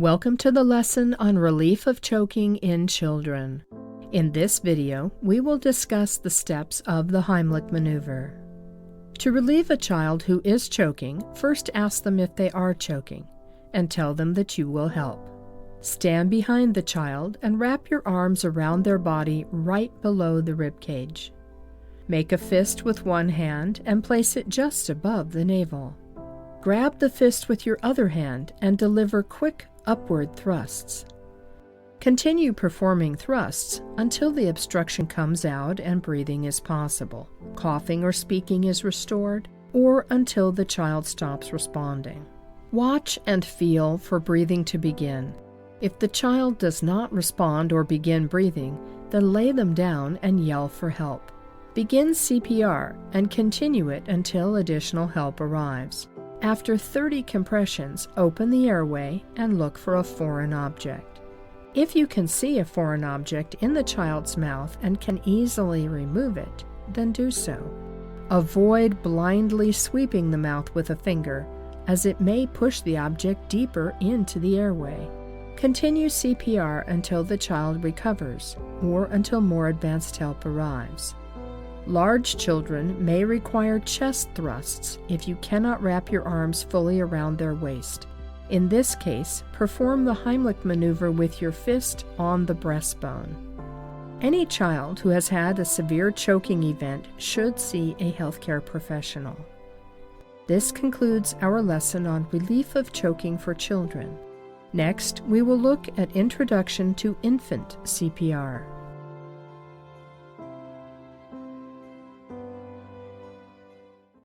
Welcome to the lesson on relief of choking in children. In this video, we will discuss the steps of the Heimlich maneuver. To relieve a child who is choking, first ask them if they are choking, and tell them that you will help. Stand behind the child and wrap your arms around their body right below the rib cage. Make a fist with one hand and place it just above the navel. Grab the fist with your other hand and deliver quick upward thrusts. Continue performing thrusts until the obstruction comes out and breathing is possible, coughing or speaking is restored, or until the child stops responding. Watch and feel for breathing to begin. If the child does not respond or begin breathing, then lay them down and yell for help. Begin CPR and continue it until additional help arrives. After 30 compressions, open the airway and look for a foreign object. If you can see a foreign object in the child's mouth and can easily remove it, then do so. Avoid blindly sweeping the mouth with a finger, as it may push the object deeper into the airway. Continue CPR until the child recovers or until more advanced help arrives. Large children may require chest thrusts if you cannot wrap your arms fully around their waist. In this case, perform the Heimlich maneuver with your fist on the breastbone. Any child who has had a severe choking event should see a healthcare professional. This concludes our lesson on relief of choking for children. Next, we will look at Introduction to Infant CPR.